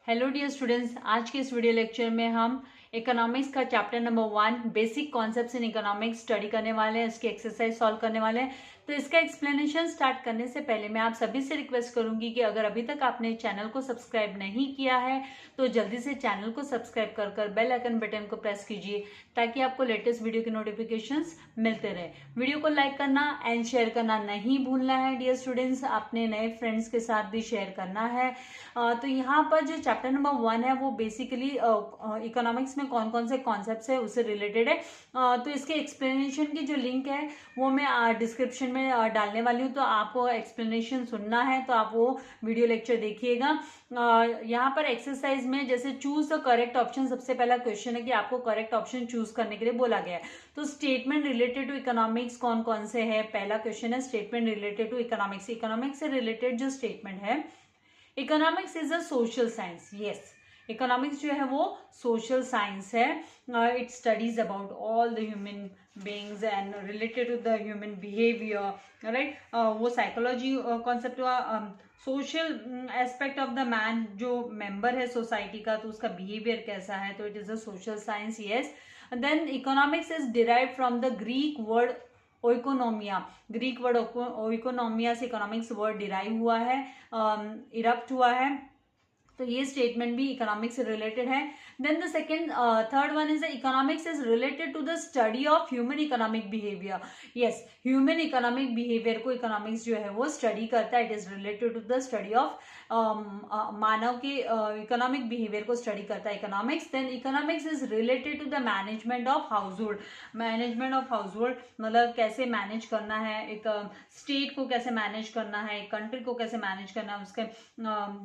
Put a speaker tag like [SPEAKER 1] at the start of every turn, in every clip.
[SPEAKER 1] Hello dear students, आज के इस वीडियो लेक्चर में हम इकोनॉमिक्स का chapter number 1 basic concepts in economics study करने वाले हैं। इसकी एक्सरसाइज सॉल्व करने वाले हैं। तो इसका एक्सप्लेनेशन स्टार्ट करने से पहले मैं आप सभी से रिक्वेस्ट करूंगी कि अगर अभी तक आपने चैनल को सब्सक्राइब नहीं किया है तो जल्दी से चैनल को सब्सक्राइब कर बेल आइकन बटन को प्रेस कीजिए ताकि आपको लेटेस्ट वीडियो के नोटिफिकेशंस मिलते रहे। वीडियो को लाइक करना एंड शेयर करना नहीं भूलना है डियर स्टूडेंट्स। अपने नए फ्रेंड्स के साथ भी शेयर करना है। तो यहाँ पर जो चैप्टर नंबर 1 है वो बेसिकली इकोनॉमिक्स में कौन कौन से कॉन्सेप्ट्स है उससे रिलेटेड है। तो इसके एक्सप्लेनेशन की जो लिंक है वो मैं डिस्क्रिप्शन में डालने वाली हूँ। तो आपको एक्सप्लेनेशन सुनना है तो आप वो वीडियो लेक्चर देखिएगा। यहाँ पर एक्सरसाइज में जैसे चूज द करेक्ट ऑप्शन, सबसे पहला क्वेश्चन है कि आपको करेक्ट ऑप्शन चूज करने के लिए बोला गया है। तो स्टेटमेंट रिलेटेड टू इकोनॉमिक्स कौन कौन से है। पहला क्वेश्चन है statement related to economics. Economics से रिलेटेड जो स्टेटमेंट है, economics is a social science. Yes, economics जो है वो सोशल साइंस है। It studies about all the human beings and related to the human behaviour, right. वो psychology concept हुआ। Social aspect of the man, जो member है society का, तो उसका बिहेवियर कैसा है, तो it is a social science. Yes, then economics is derived from the Greek word oikonomia. Greek word oikonomia से इकोनॉमिक्स वर्ड डिराइव हुआ है, इरप्ट हुआ है। तो ये स्टेटमेंट भी इकोनॉमिक्स से रिलेटेड है। Then the second third one is economics is related to the study of human economic behaviour. Yes, human economic behaviour को इकोनॉमिक्स जो है वो स्टडी करता है। It is related to the study of मानव के इकोनॉमिक बिहेवियर को study करता है economics. Then economics is related to the management of house hold. Management of house होल्ड मतलब कैसे मैनेज करना है, एक स्टेट को कैसे मैनेज करना है, एक कंट्री को कैसे मैनेज करना है, उसके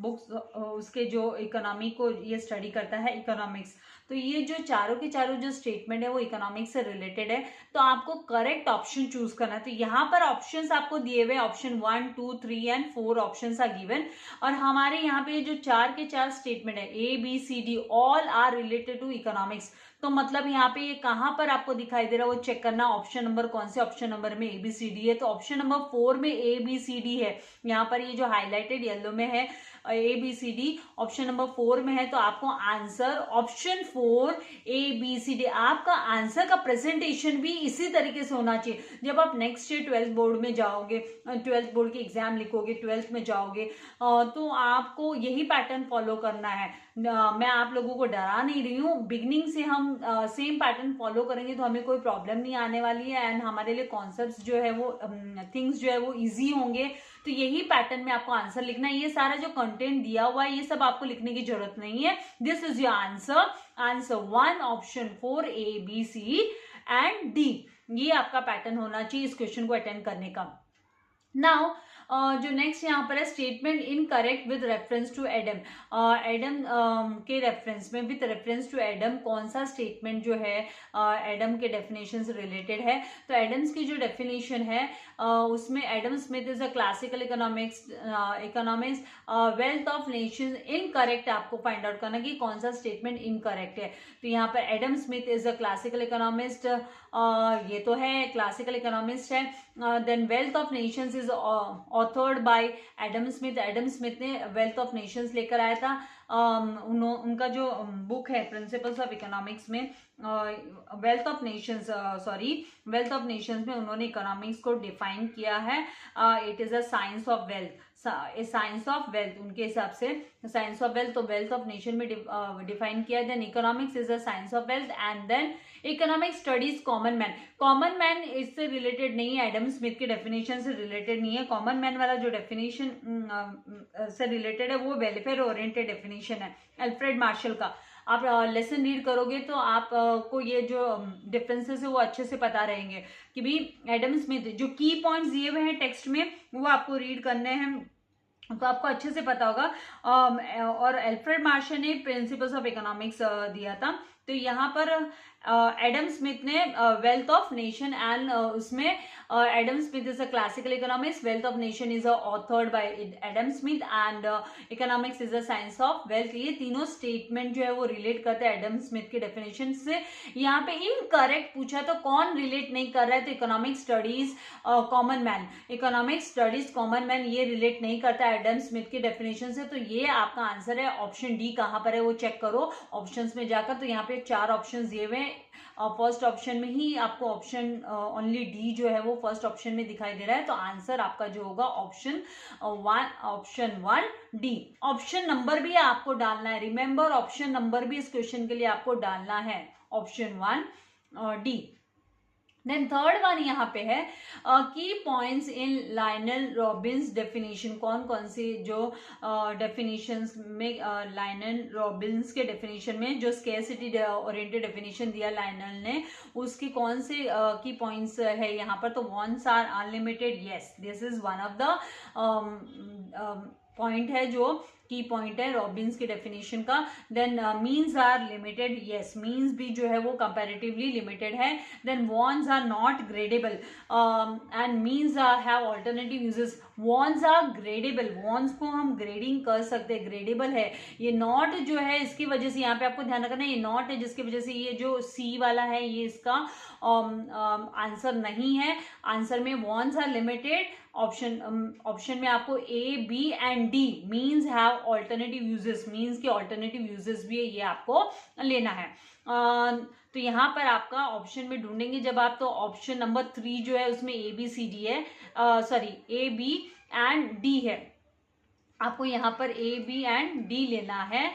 [SPEAKER 1] बुक्स उसके जो इकोनॉमी को ये स्टडी करता है इकोनॉमिक्स। तो ये जो चारों के चारों जो स्टेटमेंट है वो इकोनॉमिक्स से रिलेटेड है। तो आपको करेक्ट ऑप्शन चूज करना है। तो यहाँ पर ऑप्शंस आपको दिए हुए, option 1, 2, 3 and 4 options are given. और हमारे यहाँ पे जो चार के चार स्टेटमेंट है ABCD all are related to economics. तो मतलब यहाँ पे ये कहाँ पर आपको दिखाई दे रहा है वो चेक करना। ऑप्शन नंबर कौन से ऑप्शन नंबर में ABCD है, तो ऑप्शन नंबर 4 में ABCD है। यहाँ पर ये जो हाईलाइटेड येलो में है ABCD ऑप्शन नंबर 4 में है। तो आपको आंसर ऑप्शन 4 ABCD, आपका आंसर का प्रेजेंटेशन भी इसी तरीके से होना चाहिए। जब आप नेक्स्ट ईयर 12th बोर्ड में जाओगे, 12th बोर्ड की एग्जाम लिखोगे, 12th में जाओगे, तो आपको यही पैटर्न फॉलो करना है। मैं आप लोगों को डरा नहीं रही हूँ। बिगनिंग से हम सेम पैटर्न फॉलो करेंगे तो हमें कोई प्रॉब्लम नहीं आने वाली है एंड हमारे लिए कॉन्सेप्ट्स जो है वो थिंग्स जो है वो इजी होंगे। तो यही पैटर्न में आपको आंसर लिखना है। ये सारा जो कंटेंट दिया हुआ है ये सब आपको लिखने की जरूरत नहीं है। This is your answer. Answer 1 option 4 ABC and D। ये आपका पैटर्न होना चाहिए इस क्वेश्चन को अटेंड करने का। नाउ जो नेक्स्ट यहाँ पर है statement incorrect with reference to Adam. Adam के रेफरेंस में, विद रेफरेंस टू एडम, कौन सा स्टेटमेंट जो है एडम के डेफिनेशन से रिलेटेड है। तो एडम्स की जो डेफिनेशन है उसमें Adam Smith is a classical economics wealth of Nations. Incorrect आपको फाइंड आउट करना कि कौन सा स्टेटमेंट इनकरेक्ट है। तो यहाँ पर Adam Smith is a classical economist, ये तो है क्लासिकल इकोनॉमिस्ट है। Then Wealth of Nations is authored by Adam Smith. Adam Smith ने वेल्थ ऑफ नेशंस लेकर आया था। उनका जो बुक है प्रिंसिपल्स ऑफ इकोनॉमिक्स में वेल्थ ऑफ नेशंस में उन्होंने इकोनॉमिक्स को डिफाइन किया है। It is a science of wealth, science of wealth उनके हिसाब से साइंस ऑफ वेल्थ। तो वेल्थ ऑफ नेशन में डिफाइन किया। Then economics is a science of wealth and then economics studies common man. Common man इससे related नहीं है, Adam Smith के डेफिनेशन से रिलेटेड नहीं है। कॉमन मैन वाला जो डेफिनेशन से रिलेटेड है वो वेलफेयर ओरिएंटेड डेफिनेशन है अल्फ्रेड मार्शल का। आप लेसन रीड करोगे तो आप को ये जो डिफरेंसेस है वो अच्छे से पता रहेंगे कि भी एडम स्मिथ जो की पॉइंट्स दिए हुए हैं टेक्स्ट में वो आपको रीड करने हैं तो आपको अच्छे से पता होगा। और अल्फ्रेड मार्शल ने प्रिंसिपल्स ऑफ इकोनॉमिक्स दिया था। तो यहाँ पर एडम स्मिथ ने वेल्थ ऑफ नेशन एंड उसमें Adam Smith is a classical economics, wealth of nation is authored by Adam Smith and economics is a science of wealth. ये तीनों स्टेटमेंट जो है वो रिलेट करते हैं एडम स्मिथ के डेफिनेशन से। यहाँ पे इनकरेक्ट पूछा तो कौन रिलेट नहीं कर रहा है, तो economic studies common man, economic studies common man ये रिलेट नहीं करता है एडम स्मिथ के डेफिनेशन से। तो ये आपका आंसर है। ऑप्शन डी कहाँ पर है वो चेक करो ऑप्शंस में जाकर। तो यहाँ पे 4 ऑप्शन दिए हुए हैं। फर्स्ट ऑप्शन में ही आपको ऑप्शन ओनली डी जो है वो फर्स्ट ऑप्शन में दिखाई दे रहा है। तो आंसर आपका जो होगा ऑप्शन 1 डी। ऑप्शन नंबर भी आपको डालना है, रिमेंबर ऑप्शन नंबर भी इस क्वेश्चन के लिए आपको डालना है, option 1 D. Then third one यहाँ पे है की points in Lionel Robbins definition. कौन कौन सी जो डेफिनेशंस में लायनल रॉबिन्स के डेफिनेशन में जो स्केर्सिटी ओरिएंटेड डेफिनेशन दिया लायनल ने, उसकी कौन से की पॉइंट्स है यहाँ पर। तो wants are unlimited, yes this is one of the point है जो की पॉइंट है रॉबिन्स की डेफिनेशन का। Then means are limited, yes means भी जो है वो कंपैरेटिवली लिमिटेड है। Then wants are not gradable and means are have alternative uses. Wants are gradable, wants को हम ग्रेडिंग कर सकते हैं, ग्रेडेबल है। ये नॉट जो है इसकी वजह से यहाँ पे आपको ध्यान रखना है, ये नॉट है जिसकी वजह से ये जो सी वाला है ये इसका आंसर नहीं है। आंसर में वॉन्ट्स आर लिमिटेड, ऑप्शन में आपको A B and D means have alternative uses, means के ऑल्टरनेटिव यूजेस भी है, ये आपको लेना है। तो यहाँ पर आपका ऑप्शन में ढूंढेंगे जब आप, तो ऑप्शन नंबर 3 जो है उसमें ए बी सी डी है, sorry A B and D है। आपको यहाँ पर ए बी एंड डी लेना है,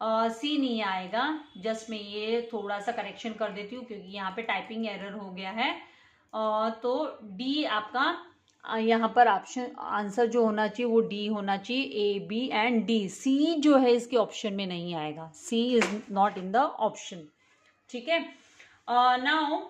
[SPEAKER 1] सी नहीं आएगा। जस्ट मैं ये थोड़ा सा करेक्शन कर देती हूँ क्योंकि यहाँ पे टाइपिंग एरर हो गया है। तो डी आपका यहाँ पर ऑप्शन आंसर जो होना चाहिए वो डी होना चाहिए, A B and D. C जो है इसके ऑप्शन में नहीं आएगा, C is not in the option, ठीक है। Now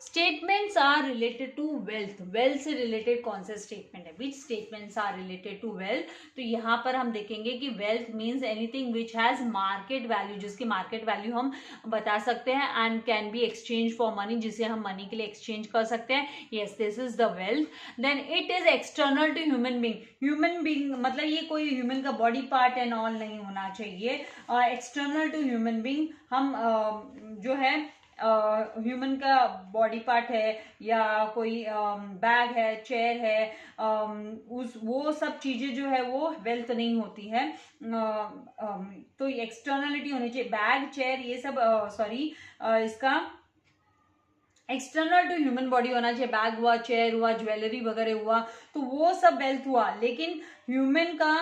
[SPEAKER 1] statements are related to wealth, wealth से रिलेटेड कौन से स्टेटमेंट है, which statements are related to wealth. तो यहाँ पर हम देखेंगे कि wealth means anything which has market value, जिसकी मार्केट वैल्यू हम बता सकते हैं, and can be exchange for money, जिसे हम मनी के लिए एक्सचेंज कर सकते हैं, yes this is the wealth. Then it is external to human being, human being मतलब ये कोई ह्यूमन का बॉडी पार्ट एंड ऑल नहीं होना चाहिए, एक्सटर्नल टू ह्यूमन बींग। हम जो है ह्यूमन का बॉडी पार्ट है या कोई बैग है, चेयर है, वो सब चीजें जो है वो वेल्थ नहीं होती है। तो एक्सटर्नलिटी होनी चाहिए, बैग चेयर ये सब इसका एक्सटर्नल टू ह्यूमन बॉडी होना चाहिए। बैग हुआ, चेयर हुआ, ज्वेलरी वगैरह हुआ, तो वो सब वेल्थ हुआ। लेकिन ह्यूमन का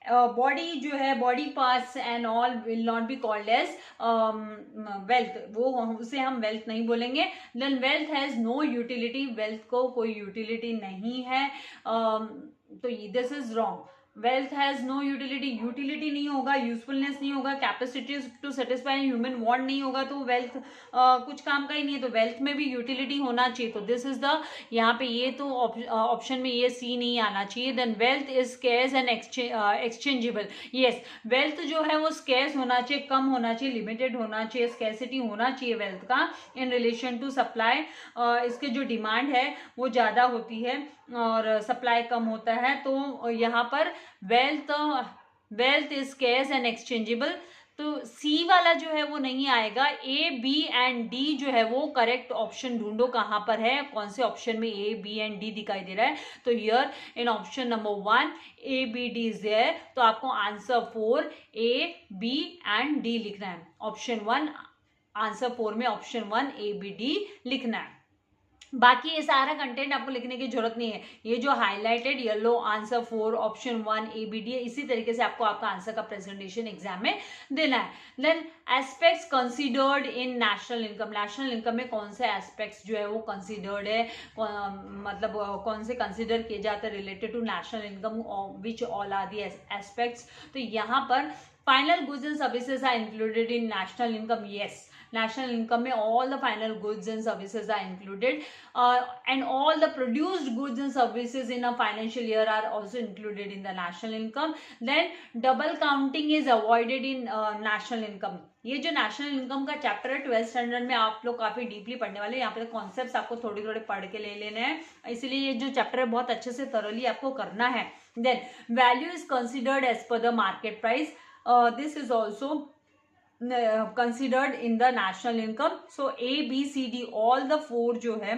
[SPEAKER 1] बॉडी जो है, body parts and all will not be called as wealth, वो उसे हम वेल्थ नहीं बोलेंगे। Then wealth has no utility, wealth को कोई यूटिलिटी नहीं है, तो this is wrong. Wealth has no utility, utility नहीं होगा, यूजफुलनेस नहीं होगा, capacity to satisfy human want नहीं होगा, तो वेल्थ कुछ काम का ही नहीं है। तो वेल्थ में भी यूटिलिटी होना चाहिए। तो दिस इज द, यहाँ पे ये तो ऑप्शन में ये सी नहीं आना चाहिए। Then wealth is scarce and exchangeable, yes wealth जो है वो स्केर्स होना चाहिए, कम होना चाहिए, लिमिटेड होना चाहिए, स्केर्सिटी होना चाहिए वेल्थ का इन रिलेशन टू सप्लाई। इसके जो डिमांड है वो ज़्यादा होती है और सप्लाई कम होता है। तो यहाँ पर wealth is scarce and exchangeable, तो सी वाला जो है वो नहीं आएगा। ए बी एंड डी जो है वो करेक्ट ऑप्शन ढूंढो कहाँ पर है, कौन से ऑप्शन में ए बी एंड डी दिखाई दे रहा है। तो here in option number 1 A B D is there, तो आपको answer 4 A B and D लिखना है। ऑप्शन 1 आंसर 4 में ऑप्शन 1 ए बी डी लिखना है। बाकी ये सारा कंटेंट आपको लिखने की जरूरत नहीं है। ये जो highlighted yellow answer 4 option 1 A B D है, इसी तरीके से आपको आपका आंसर का प्रेजेंटेशन एग्जाम में देना है। Then aspects considered in national income, national income में कौन से एस्पेक्ट्स जो है वो कंसीडर्ड है, मतलब कौन से कंसीडर किए जाते हैं related to national income, which all are the aspects. तो यहाँ पर final goods and services are included in national income, yes, national income में all the final goods and services are included, and all the produced goods and services in a financial year are also included in the national income. Then double counting is avoided in national income. ये जो national income का chapter है 12th standard में आप लोग काफी deeply पढ़ने वाले हैं, यहाँ पे कॉन्सेप्ट्स आपको थोड़े थोड़े पढ़ के ले लेने हैं, इसीलिए ये जो चैप्टर है बहुत अच्छे से thoroughly आपको करना है. Then value is considered as per the market price, this is also considered in the national income. So A, B, C, D all the 4 जो है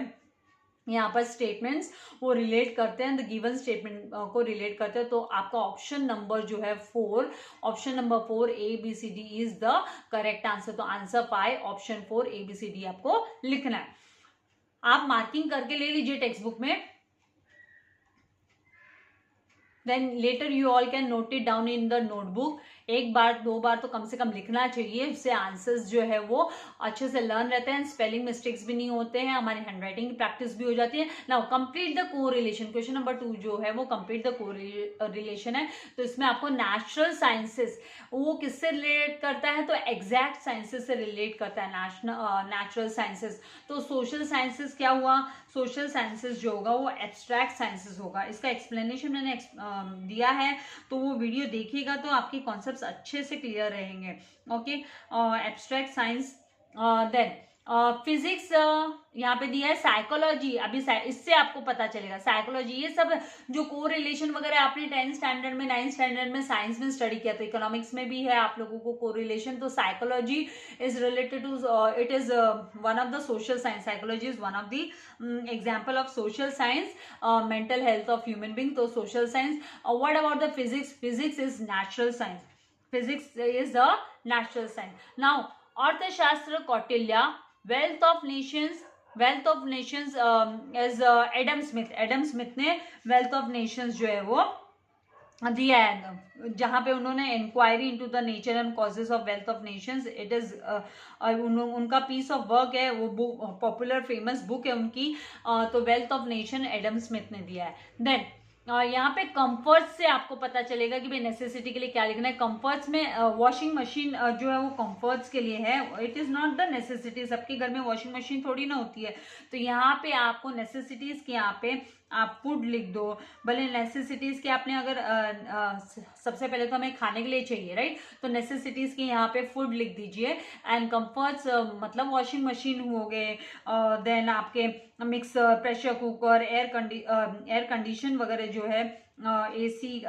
[SPEAKER 1] यहाँ पर स्टेटमेंट्स वो रिलेट करते हैं, द गिवन स्टेटमेंट को रिलेट करते हैं. तो आपका ऑप्शन नंबर जो है 4, option number 4 A, B, C, D is the correct answer. तो answer 5 option 4 A, B, C, D आपको लिखना है. आप मार्किंग करके ले लीजिए टेक्स्ट बुक में, then later you all can note it down in the notebook. एक बार 2 बार तो कम से कम लिखना चाहिए, इससे आंसर्स जो है वो अच्छे से लर्न रहते हैं, स्पेलिंग मिस्टेक्स भी नहीं होते हैं, हमारी हैंडराइटिंग की प्रैक्टिस भी हो जाती है. Now complete the correlation, question number 2 जो है वो कंप्लीट द कोरिलेशन है. तो इसमें आपको नेचुरल साइंसेस वो किससे रिलेट करता है, तो एग्जैक्ट साइंसेस से रिलेट करता है नेचुरल साइंसेस. तो सोशल साइंसेस क्या हुआ, सोशल साइंसेस जो होगा वो एब्स्ट्रैक्ट साइंसेस होगा. इसका एक्सप्लेनेशन मैंने दिया है, तो वो वीडियो देखिएगा तो आपके कॉन्सेप्ट अच्छे से क्लियर रहेंगे. Okay, abstract science. Then physics यहाँ पे दिया है, साइकोलॉजी, अभी इससे आपको पता चलेगा साइकोलॉजी, ये सब जो कोरिलेशन वगैरह आपने 10th स्टैंडर्ड में 9th स्टैंडर्ड में साइंस में स्टडी किया, तो इकोनॉमिक्स में भी है आप लोगों को कोरिलेशन. तो psychology is related to, it is one of the social science, psychology is one of the example of social science, mental health of human being. तो social science. What about the physics, physics is natural science, physics is the natural science. Now अर्थशास्त्र Kautilya, wealth of nations, wealth of nations as Adam Smith, Adam Smith ने wealth of nations जो है वो दिया है, जहां पे उन्होंने inquiry into the nature and causes of wealth of nations. It is उनका पीस ऑफ वर्क है, वो पॉपुलर फेमस बुक है उनकी. तो wealth of nation Adam Smith ने दिया है. देन यहाँ पे कंफर्ट्स से आपको पता चलेगा कि भाई नेसेसिटी के लिए क्या लिखना है. कंफर्ट्स में वॉशिंग मशीन जो है वो कंफर्ट्स के लिए है, it is not the necessity. सबके घर में वॉशिंग मशीन थोड़ी ना होती है, तो यहाँ पे आपको नेसेसिटीज के यहाँ पे आप फूड लिख दो. भले नेसेसिटीज के आपने अगर सबसे पहले तो हमें खाने के लिए चाहिए, राइट, तो नेसेसिटीज के यहाँ पे फूड लिख दीजिए. एंड कंफर्ट्स मतलब वॉशिंग मशीन हो गए, देन आपके mixer, pressure cooker, air condition वगैरह जो है, AC,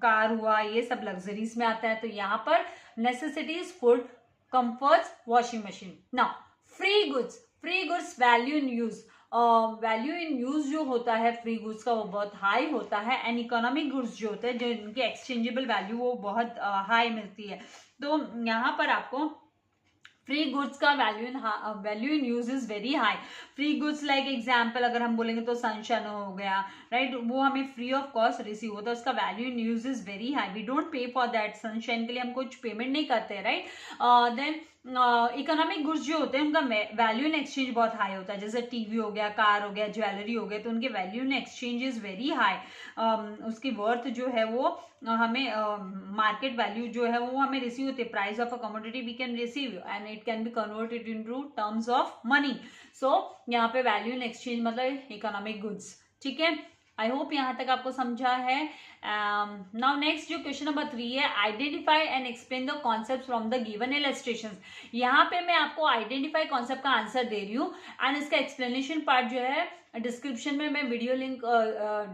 [SPEAKER 1] कार हुआ, ये सब लग्जरीज में आता है. तो यहाँ पर necessities food, comforts, washing machine. Now free goods, free goods value in use, value in use जो होता है फ्री गुड्स का वो बहुत हाई होता है. एंड इकोनॉमिक गुड्स जो होते हैं, जो इनकी एक्सचेंजेबल वैल्यू वो बहुत हाई मिलती है. तो यहाँ पर आपको फ्री गुड्स का value in use is very high. Free goods like example अगर हम बोलेंगे तो सनशाइन हो गया, राइट, वो हमें फ्री ऑफ कॉस्ट रिसीव होता है, उसका value in use is very high. We don't pay for that, sunshine के लिए हम कुछ पेमेंट नहीं करते, राइट. देन इकोनॉमिक गुड्स जो होते हैं उनका वैल्यू इन एक्सचेंज बहुत हाई होता है, जैसे टीवी हो गया, कार हो गया, ज्वेलरी हो गया, तो उनके value in exchange is very high. उसकी वर्थ जो है वो हमें मार्केट वैल्यू जो है वो हमें रिसीव होती है. Price of a commodity we can receive and it can be converted into terms of money. So यहाँ पे वैल्यू इन एक्सचेंज मतलब इकोनॉमिक गुड्स. ठीक है, आई होप यहाँ तक आपको समझा है. नाउ नेक्स्ट जो क्वेश्चन नंबर 3 है, identify and explain the concept from the given illustrations. यहाँ पे मैं आपको आइडेंटिफाई कॉन्सेप्ट का आंसर दे रही हूँ एंड इसका एक्सप्लेनेशन पार्ट जो है डिस्क्रिप्शन में मैं वीडियो लिंक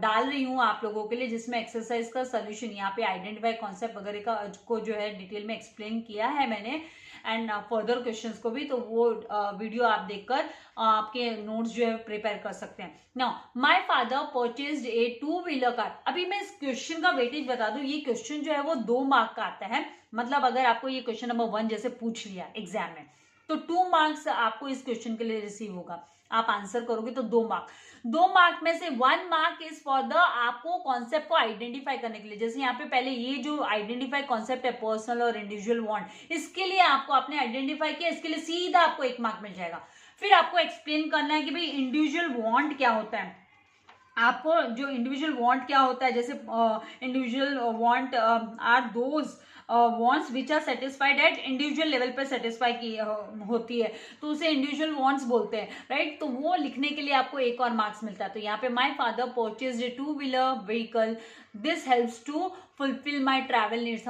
[SPEAKER 1] डाल रही हूँ आप लोगों के लिए, जिसमें एक्सरसाइज का सोल्यूशन यहाँ पे आइडेंटिफाई कॉन्सेप्ट वगैरह का को जो है डिटेल में एक्सप्लेन किया है मैंने, एंड फर्दर क्वेश्चंस को भी. तो वो वीडियो आप देखकर आपके नोट्स जो है प्रिपेयर कर सकते हैं. Now my father purchased a two-wheeler car. अभी मैं इस क्वेश्चन का वेटेज बता दूं, ये क्वेश्चन जो है वो 2 मार्क का आता है. मतलब अगर आपको ये क्वेश्चन नंबर 1 जैसे पूछ लिया एग्जाम में, तो 2 मार्क्स आपको इस क्वेश्चन के लिए रिसीव होगा. आप आंसर करोगे तो 2 मार्क. 2 मार्क में से 1 मार्क इज फॉर द आपको कॉन्सेप्ट को आइडेंटिफाई करने के लिए. जैसे यहाँ पे पहले ये जो आइडेंटिफाई कॉन्सेप्ट है पर्सनल और इंडिविजुअल वांट, इसके लिए आपको आपने आइडेंटिफाई किया, इसके लिए सीधा आपको 1 मार्क मिल जाएगा. फिर आपको एक्सप्लेन करना है कि भाई इंडिविजुअल वांट क्या होता है. आपको जो इंडिविजुअल वांट क्या होता है, जैसे individual want are those wants which are satisfied at individual level पे सेटिस्फाई की होती है, तो उसे इंडिविजुअल वांट्स बोलते हैं, राइट। तो वो लिखने के लिए आपको एक और मार्क्स मिलता है। तो यहाँ पे my father purchased a two wheeler vehicle, this helps to fulfil my travel needs,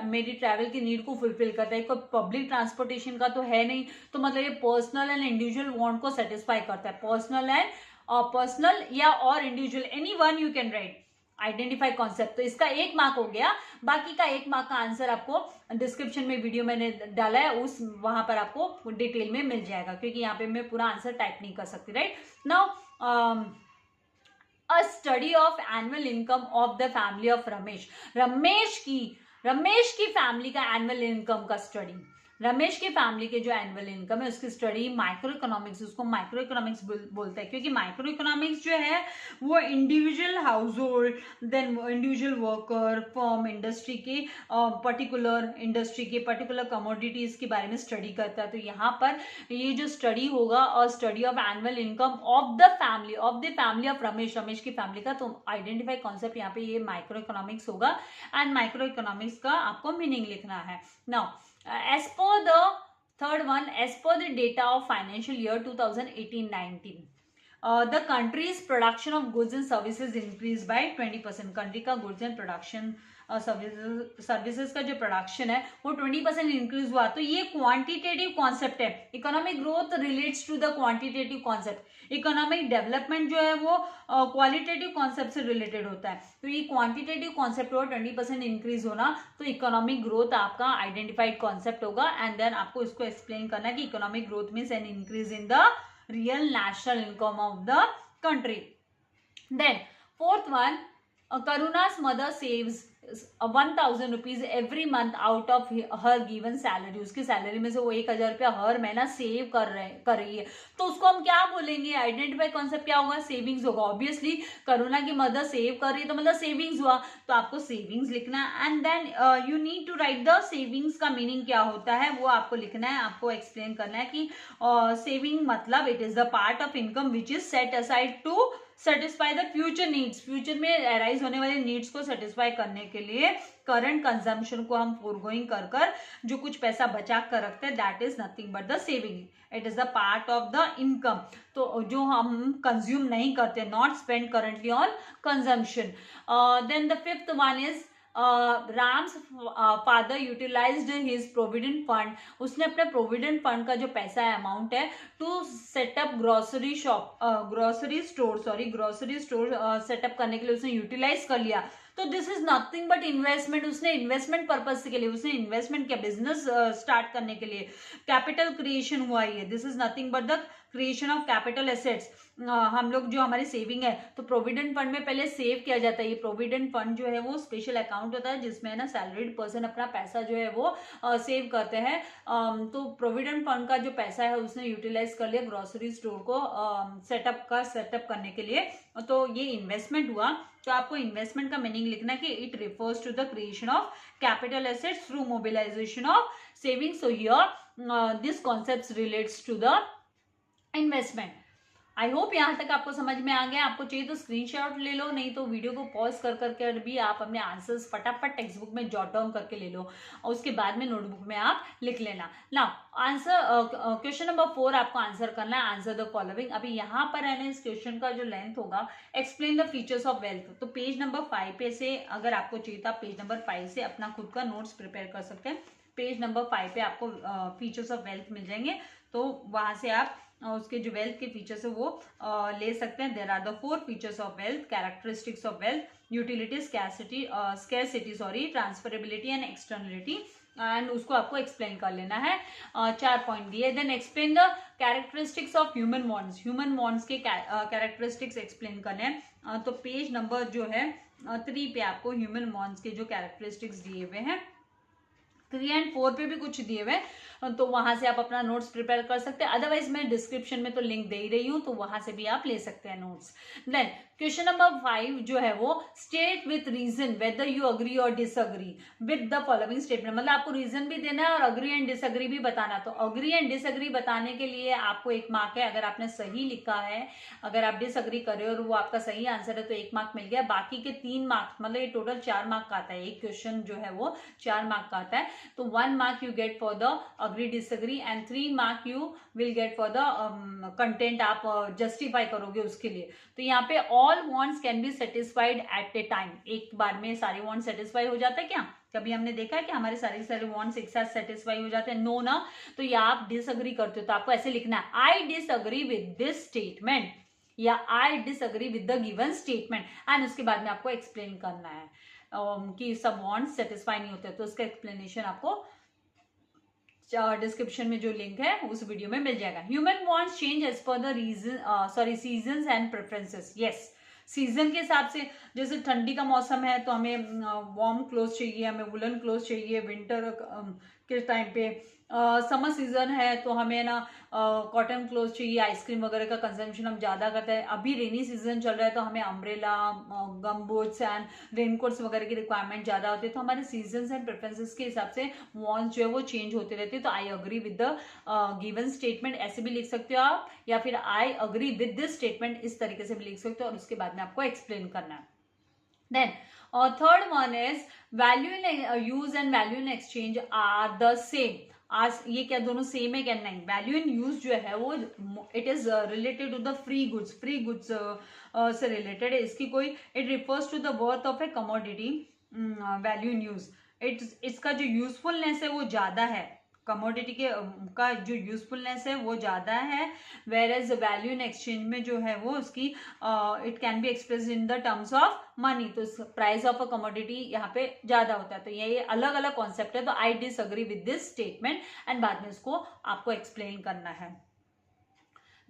[SPEAKER 1] मेरी ट्रैवल की नीड को फुलफिल करता है। कोई पब्लिक ट्रांसपोर्टेशन का तो है नहीं, तो मतलब ये पर्सनल एंड इंडिविजुअल वांट को सेटिस्फाई करता है। पर्सनल या और individual, any one you can write, identify concept. तो इसका 1 मार्क हो गया, बाकी का 1 मार्क का आंसर आपको डिस्क्रिप्शन में वीडियो मैंने डाला है, उस वहां पर आपको डिटेल में मिल जाएगा, क्योंकि यहाँ पे मैं पूरा आंसर टाइप नहीं कर सकती, right. Now a study of annual income of the family of Ramesh, Ramesh की फैमिली का एनुअल इनकम का स्टडी, रमेश की फैमिली के जो एनुअल इनकम है उसकी स्टडी माइक्रो इकोनॉमिक्स, उसको माइक्रो इकोनॉमिक्स बोलते हैं, क्योंकि माइक्रो इकोनॉमिक्स जो है वो individual household, then individual worker, firm, industry के पर्टिकुलर कमोडिटीज के बारे में स्टडी करता है। तो यहाँ पर ये जो स्टडी होगा और study of annual income of the family of Ramesh की फैमिली का, तो आइडेंटिफाई कॉन्सेप्ट यहाँ पे ये माइक्रो इकोनॉमिक्स होगा, एंड माइक्रो इकोनॉमिक्स का आपको मीनिंग लिखना है। Now as per the third one, as per the data of financial year 2018-19, the country's production of goods and services increased by 20%. Country का goods and production services का जो production है वो 20% increase हुआ। तो ये क्वांटिटेटिव कॉन्सेप्ट है, economic growth relates to the quantitative concept, economic development जो है वो क्वालिटेटिव कॉन्सेप्ट से रिलेटेड होता है। तो ये क्वांटिटेटिव कॉन्सेप्ट हो 20% इंक्रीज होना, तो इकोनॉमिक ग्रोथ आपका आइडेंटिफाइड कॉन्सेप्ट होगा, एंड देन आपको इसको एक्सप्लेन करना है कि economic growth means an increase in the real national income of the country. Then fourth one, Karuna's mother saves 1,000 rupees every month out of her given salary, उसकी salary में से वो 1,000 रुपया हर महीना सेव कर रही है। तो उसको हम क्या बोलेंगे, आइडेंटिफाई कॉन्सेप्ट क्या होगा, सेविंग्स होगा। ऑब्वियसली करुणा की मदर सेव कर रही है तो मतलब सेविंग्स हुआ, तो आपको सेविंग्स लिखना है, and then you need to write the savings का मीनिंग क्या होता है वो आपको लिखना है, आपको एक्सप्लेन करना है कि सेविंग मतलब it is the part of income which is set aside to satisfy the future needs, future में अराइज होने वाले नीड्स को सेटिस्फाई करने के लिए करंट कंजम्पशन को हम फोरगोइंग कर जो कुछ पैसा बचा कर रखते हैं, that is nothing but the saving, it is the part of the income. तो जो हम कंज्यूम नहीं करते, not spend currently on consumption. Then the fifth one is Ram's father utilized his provident fund, उसने अपने प्रोविडेंट फंड का जो पैसा है, अमाउंट है, to set up grocery store set up करने के लिए उसने यूटिलाइज कर लिया। तो this is nothing but investment, उसने इन्वेस्टमेंट पर्पज के लिए उसने इन्वेस्टमेंट किया, बिजनेस स्टार्ट करने के लिए कैपिटल क्रिएशन हुआ है, this is nothing but the creation of capital assets. हम लोग जो हमारी सेविंग है तो प्रोविडेंट फंड में पहले सेव किया जाता है, ये प्रोविडेंट फंड जो है वो स्पेशल अकाउंट होता है जिसमें ना सैलरीड पर्सन अपना पैसा जो है वो सेव करते हैं। तो प्रोविडेंट फंड का जो पैसा है उसने यूटिलाइज कर लिया ग्रोसरी स्टोर को सेटअप करने के लिए, तो ये इन्वेस्टमेंट हुआ। तो आपको इन्वेस्टमेंट का मीनिंग लिखना है कि it refers to the creation of capital assets through mobilization of savings. So here this concept relates to the investment. I hope यहाँ तक आपको समझ में आ गया। आपको चाहिए तो स्क्रीनशॉट ले लो, नहीं तो वीडियो को पॉज कर भी आप अपने आंसर्स फटाफट टेक्स्ट बुक में जॉट डाउन करके ले लो और उसके बाद में नोटबुक में आप लिख लेना। नाउ आंसर क्वेश्चन नंबर 4 आपको आंसर करना है, आंसर द फॉलोइंग। अभी यहाँ पर है ना इस क्वेश्चन का जो लेंथ होगा, explain the features of wealth. तो पेज नंबर 5 पे से अगर आपको चाहिए तो आप पेज नंबर 5 से अपना खुद का नोट्स प्रिपेयर कर सकते हैं। पेज नंबर 5 पे आपको फीचर्स ऑफ वेल्थ मिल जाएंगे, तो वहां से आप उसके जो वेल्थ के फीचर्स है वो ले सकते हैं। There are the 4 features of wealth, characteristics of wealth, utility, scarcity, transferability and externality, and उसको आपको एक्सप्लेन कर लेना है। 4 पॉइंट दिए। Then explain the characteristics of human bonds, human bonds के कैरेक्टरिस्टिक्स एक्सप्लेन करने हैं। तो पेज नंबर जो है 3 पे आपको ह्यूमन बॉन्ड्स के जो कैरेक्टरिस्टिक्स दिए हुए हैं, 3 और 4 पे भी कुछ दिए हुए हैं। तो वहां से आप अपना नोट्स प्रिपेयर कर सकते हैं। अदरवाइज मैं डिस्क्रिप्शन में तो लिंक दे ही रही हूँ, तो वहां से भी आप ले सकते हैं नोट्स। देन क्वेश्चन नंबर 5 जो है वो state with reason whether you agree और disagree with the following statement, मतलब आपको रीजन भी देना है और अग्री एंड डिसअग्री भी बताना। तो अग्री एंड डिसअग्री बताने के लिए आपको 1 मार्क है, अगर आपने सही लिखा है। अगर आप डिसअग्री कर रहे हो और वो आपका सही आंसर है तो 1 मार्क मिल गया। बाकी के 3 मार्क्स, मतलब ये टोटल 4 मार्क का आता है, एक क्वेश्चन जो है वो 4 मार्क का आता है। तो 1 mark you get for the agree disagree and 3 mark you will get for the content, आप जस्टिफाई करोगे उसके लिए। तो यहाँ पे all wants can be satisfied at a time, एक बार में सारे वांट सेटिस्फाई हो जाता है क्या? कभी हमने देखा है कि हमारे सारे वांट्स एक साथ सेटिस्फाई हो जाते हैं? नो ना। तो या आप डिसअग्री करते हो तो आपको ऐसे लिखना है, I disagree with this statement या I disagree with the given statement, and उसके बाद में आपको एक्सप्लेन करना है कि सब वांट्स सेटिस्फाई नहीं होते। तो उसका एक्सप्लेनेशन आपको डिस्क्रिप्शन में जो लिंक है उस वीडियो में मिल जाएगा। Human wants change as per the seasons and preferences. Yes, season के हिसाब से, जैसे ठंडी का मौसम है तो हमें वार्म क्लोथ चाहिए, हमें वुलन क्लोथ चाहिए। विंटर के टाइम पे समर सीजन है तो हमें ना कॉटन क्लोथ चाहिए। आइसक्रीम वगैरह का कंजम्पशन हम ज्यादा करते हैं। अभी रेनी सीजन चल रहा है तो हमें अम्ब्रेला, गमबूट्स एंड रेनकोट्स वगैरह की रिक्वायरमेंट ज्यादा होती है। तो हमारे सीजन्स एंड प्रेफरेंसेस के हिसाब से वांट्स जो है वो चेंज होते रहते हैं। तो I agree with the given statement ऐसे भी लिख सकते हो आप, या फिर I agree with this statement इस तरीके से भी लिख सकते हो, और उसके बाद में आपको एक्सप्लेन करना है। Then third one is value in use and value in exchange are the same. आज ये क्या दोनों सेम है क्या? नहीं। वैल्यू इन यूज जो है वो it is related to the free goods से रिलेटेड है। इसकी कोई it refers to the worth of a commodity. Value in use इसका जो यूजफुलनेस है वो ज्यादा है, कमोडिटी के का जो यूजफुलनेस है वो ज्यादा है। Whereas value in exchange में जो है वो उसकी it can be express in the terms of money. तो प्राइस ऑफ अ कमोडिटी यहाँ पे ज्यादा होता है। तो ये अलग अलग कॉन्सेप्ट है। तो आई disagree with this statement and बाद में इसको आपको एक्सप्लेन करना है।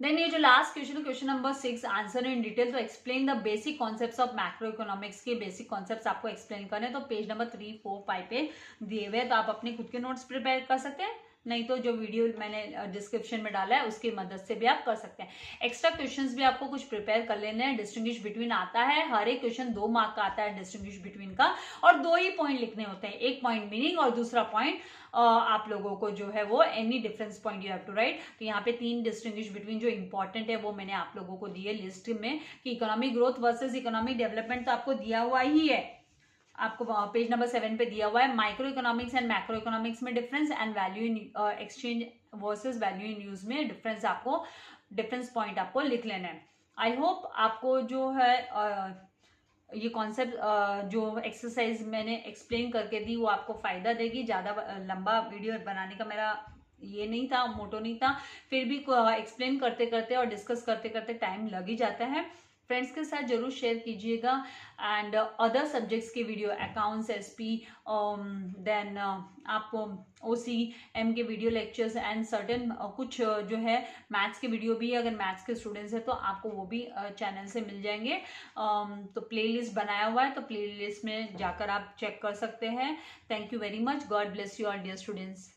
[SPEAKER 1] देन ये जो लास्ट क्वेश्चन है, question number 6, answer in detail. तो explain the basic concepts of macro economics के बेसिक कॉन्सेप्ट्स आपको एक्सप्लेन करने। तो पेज नंबर 3, 4, 5 पे दिए हुए, तो आप अपने खुद के नोट्स प्रिपेयर कर सकते हैं, नहीं तो जो वीडियो मैंने डिस्क्रिप्शन में डाला है उसकी मदद से भी आप कर सकते हैं। एक्स्ट्रा क्वेश्चंस भी आपको कुछ प्रिपेयर कर लेने हैं। डिस्टिंग्विश बिटवीन आता है, हर एक क्वेश्चन 2 मार्क का आता है डिस्टिंग्विश बिटवीन का, और 2 ही पॉइंट लिखने होते हैं, एक पॉइंट मीनिंग और दूसरा पॉइंट आप लोगों को जो है वो any difference point you have to write. तो यहाँ पे 3 डिस्टिंग्विश बिटवीन जो इंपॉर्टेंट है वो मैंने आप लोगों को दिए लिस्ट में, कि economic growth versus economic development तो आपको दिया हुआ ही है, आपको पेज नंबर 7 पे दिया हुआ है। Micro economics and macro economics में difference, and value in exchange versus value in use में डिफरेंस, आपको डिफरेंस पॉइंट आपको लिख लेना है। आई होप आपको जो है ये कॉन्सेप्ट जो एक्सरसाइज मैंने एक्सप्लेन करके दी वो आपको फायदा देगी। ज्यादा लंबा वीडियो बनाने का मेरा ये नहीं था, मोटो नहीं था, फिर भी एक्सप्लेन करते करते और डिस्कस करते करते टाइम लग ही जाता है। फ्रेंड्स के साथ जरूर शेयर कीजिएगा। एंड अदर सब्जेक्ट्स के वीडियो, अकाउंट्स, एसपी, देन आपको OCM के वीडियो लेक्चर्स एंड सर्टेन कुछ जो है मैथ्स के वीडियो भी, अगर मैथ्स के स्टूडेंट्स हैं तो आपको वो भी चैनल से मिल जाएंगे। तो प्लेलिस्ट बनाया हुआ है, तो प्लेलिस्ट में जाकर आप चेक कर सकते हैं। Thank you very much. God bless you all dear students.